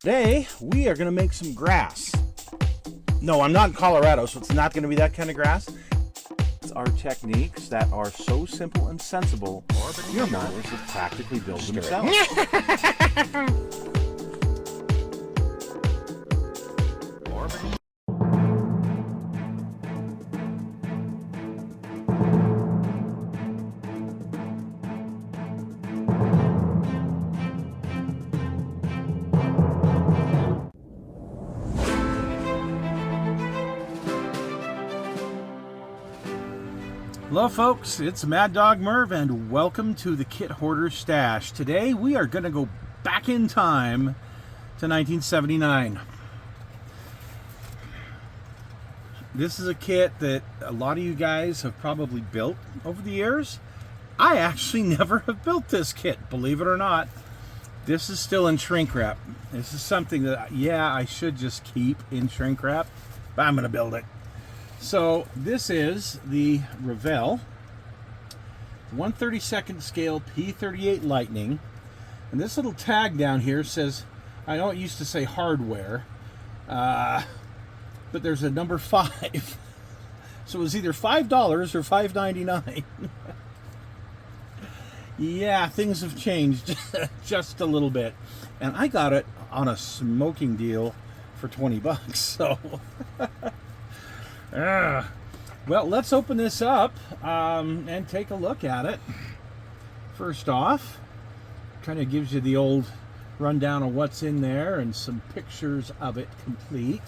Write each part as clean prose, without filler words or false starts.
Today, we are going to make some grass. No, I'm not in Colorado, so it's not going to be that kind of grass. It's our techniques that are so simple and sensible, your mowers will practically build themselves. Hello folks, it's Mad Dog Merv and welcome to the Kit Hoarder Stash. Today we are going to go back in time to 1979. This is a kit that a lot of you guys have probably built over the years. I actually never have built this kit, believe it or not. This is still in shrink wrap. This is something that, yeah, I should just keep in shrink wrap, but I'm going to build it. So this is the Revell 1/32 scale P-38 Lightning, and this little tag down here says, I know it used to say hardware, but there's a number 5, so it was either $5 or $5.99. Yeah, things have changed just a little bit, and I got it on a smoking deal for 20 bucks. So well, let's open this up and take a look at it. First off, kind of gives you the old rundown of what's in there and some pictures of it complete.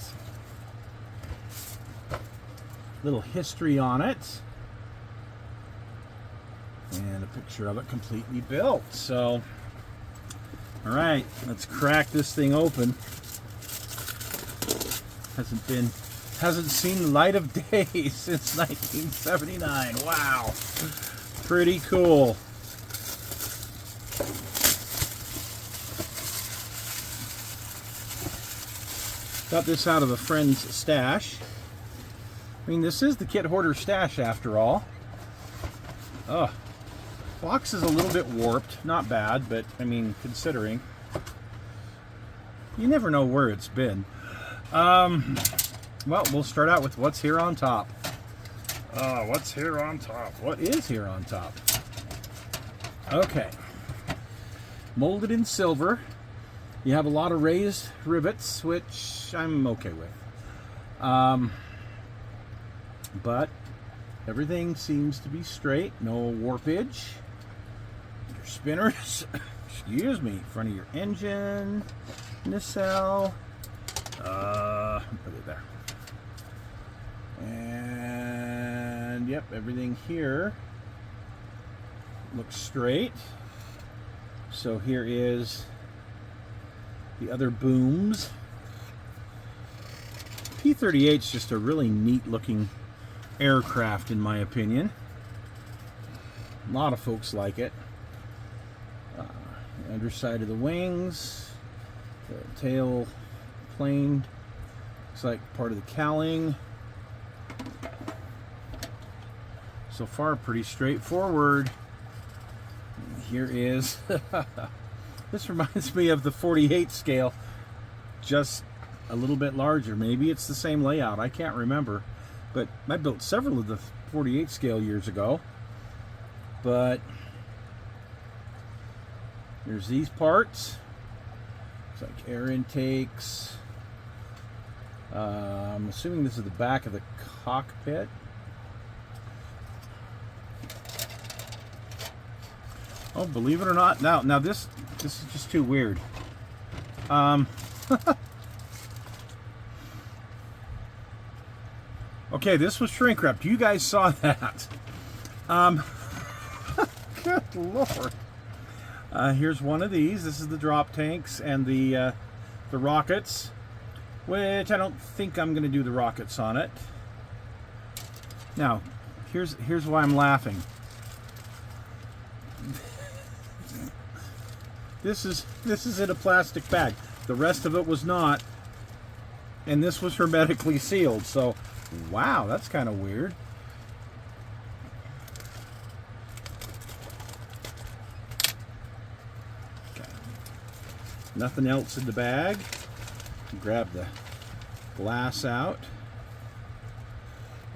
Little history on it. And a picture of it completely built. So, all right, let's crack this thing open. Hasn't seen the light of day since 1979. Wow. Pretty cool. Got this out of a friend's stash. I mean, this is the Kit Hoarder Stash after all. Oh, box is a little bit warped. Not bad, but I mean, considering. You never know where it's been. Well, we'll start out with what's here on top. What's here on top? What is here on top? Okay. Molded in silver. You have a lot of raised rivets, which I'm okay with. But everything seems to be straight. No warpage. Your spinners, excuse me, in front of your engine, nacelle. Put it there. And yep, everything here looks straight. So here is the other booms. P-38 is just a really neat looking aircraft in my opinion. A lot of folks like it. Underside of the wings, the tail plane, looks like part of the cowling. So far, pretty straightforward. Here is, this reminds me of the 48 scale, just a little bit larger. Maybe it's the same layout, I can't remember. But I built several of the 48 scale years ago. But there's these parts. It's like air intakes. I'm assuming this is the back of the cockpit. Oh, believe it or not, now this is just too weird. Okay, this was shrink wrapped. You guys saw that. Good Lord. Here's one of these. This is the drop tanks and the rockets, which I don't think I'm going to do the rockets on it. Now, here's why I'm laughing. This is in a plastic bag. The rest of it was not, and this was hermetically sealed. So, wow, that's kind of weird. Okay. Nothing else in the bag. grab the glass out.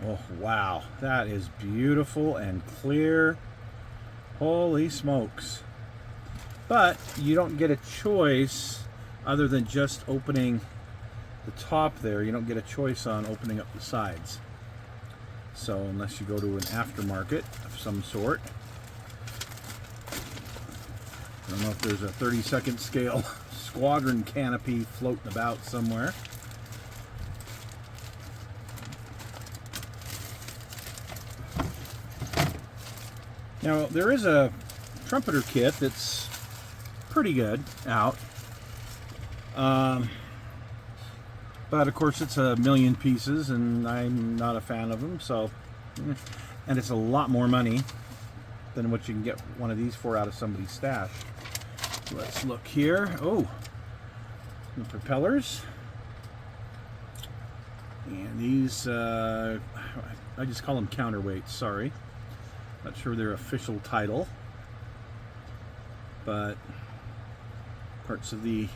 Oh, wow. That is beautiful and clear. Holy smokes. But you don't get a choice other than just opening the top there. You don't get a choice on opening up the sides. So unless you go to an aftermarket of some sort. I don't know if there's a 32nd scale squadron canopy floating about somewhere. Now there is a trumpeter kit that's pretty good out. But of course it's a million pieces and I'm not a fan of them, so, and it's a lot more money than what you can get one of these for out of somebody's stash. Let's look here. Oh, the propellers. And these, I just call them counterweights, sorry. Not sure their official title. But parts of the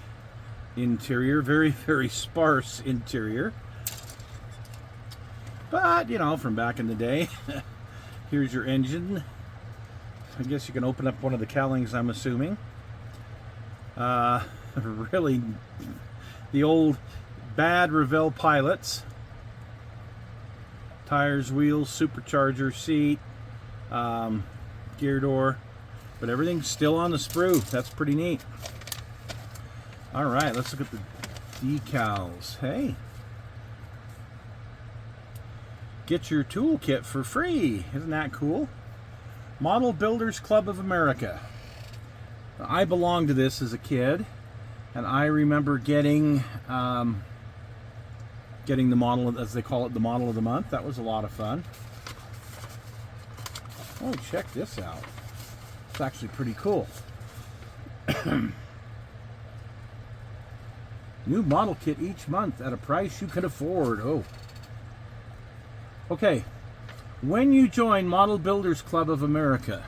interior, very, very sparse interior. But, you know, from back in the day. Here's your engine. I guess you can open up one of the cowlings, I'm assuming. Really, the old bad Revell pilots. Tires, wheels, supercharger, seat, gear door. But everything's still on the sprue. That's pretty neat. All right, let's look at the decals. Hey. Get your toolkit for free. Isn't that cool? Model Builders Club of America. I belonged to this as a kid, and I remember getting the model, as they call it, the model of the month. That was a lot of fun. Oh, check this out. It's actually pretty cool. New model kit each month at a price you can afford. Oh. Okay. When you join Model Builders Club of America,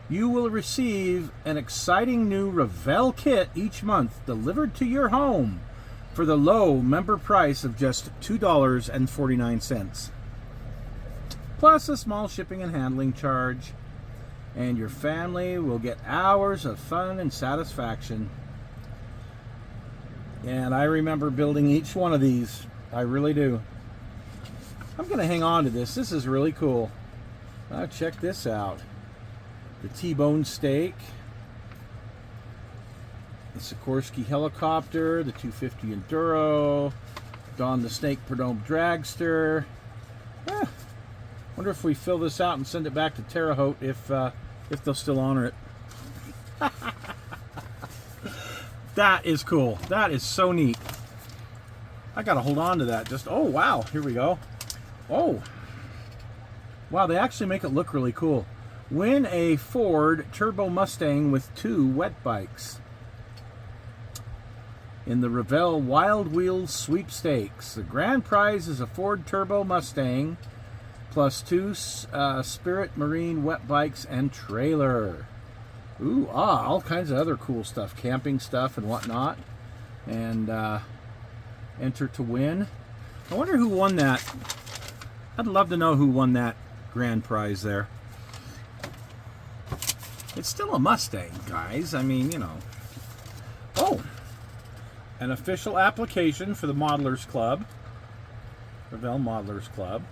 you will receive an exciting new Revell kit each month delivered to your home for the low member price of just $2.49. Plus a small shipping and handling charge. And your family will get hours of fun and satisfaction. And I remember building each one of these. I really do. I'm going to hang on to this. This is really cool. Check this out. The T-bone steak. The Sikorsky helicopter. The 250 Enduro. Don the Snake Perdome Dragster. Wonder if we fill this out and send it back to Terre Haute if they'll still honor it. That is cool. That is so neat. I gotta hold on to that. Just, oh wow, here we go. Oh, wow, they actually make it look really cool. Win a Ford Turbo Mustang with 2 wet bikes in the Revell Wild Wheels Sweepstakes. The grand prize is a Ford Turbo Mustang plus 2 Spirit Marine wet bikes and trailer. Ooh, all kinds of other cool stuff, camping stuff and whatnot. And enter to win. I wonder who won that. I'd love to know who won that grand prize there. It's still a Mustang, guys. I mean, you know. Oh, an official application for the Modelers Club. Revell Modelers Club.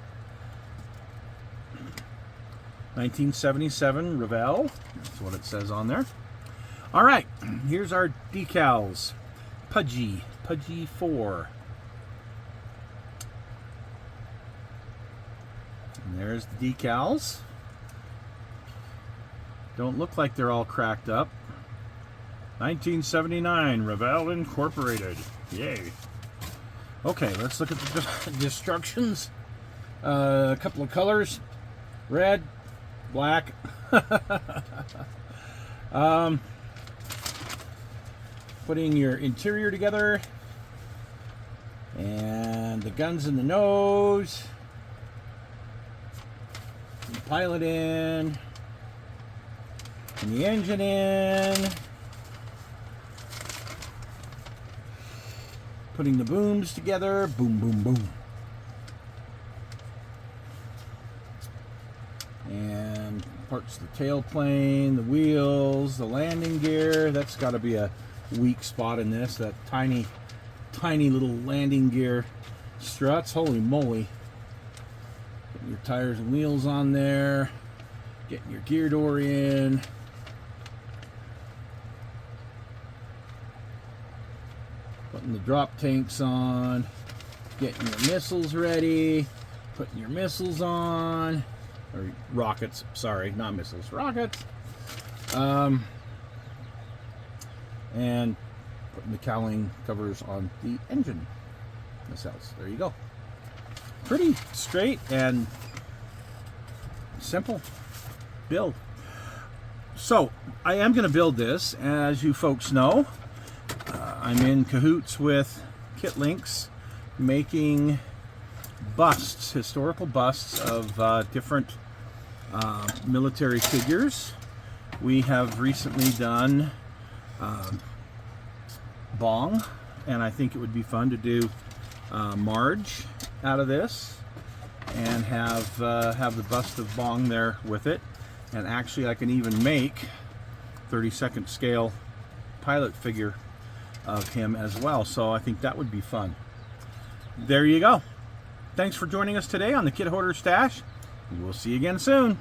1977 Revell. That's what it says on there. All right, here's our decals. Pudgy 4. And there's the decals. Don't look like they're all cracked up. 1979 Revell Incorporated. Yay. Okay, let's look at the instructions. A couple of colors. Red, black. Putting your interior together. And the guns in the nose. And the pilot in. And the engine in. Putting the booms together. Boom, boom, boom. And parts of the tailplane, the wheels, the landing gear. That's got to be a weak spot in this. That tiny little landing gear struts. Holy moly. Putting your tires and wheels on there. Getting your gear door in. Putting the drop tanks on. Getting your missiles ready. Putting your missiles on. Or rockets, sorry, not missiles, rockets. And putting the cowling covers on the engine nacelles. There you go. Pretty straight and simple build. So I am going to build this, as you folks know. I'm in cahoots with Kit Links, making busts, historical busts of different military figures. We have recently done Bong, and I think it would be fun to do Marge out of this, and have the bust of Bong there with it. And actually, I can even make 32nd scale pilot figure of him as well. So I think that would be fun. There you go. Thanks for joining us today on the Kit Hoarder Stash. We'll see you again soon.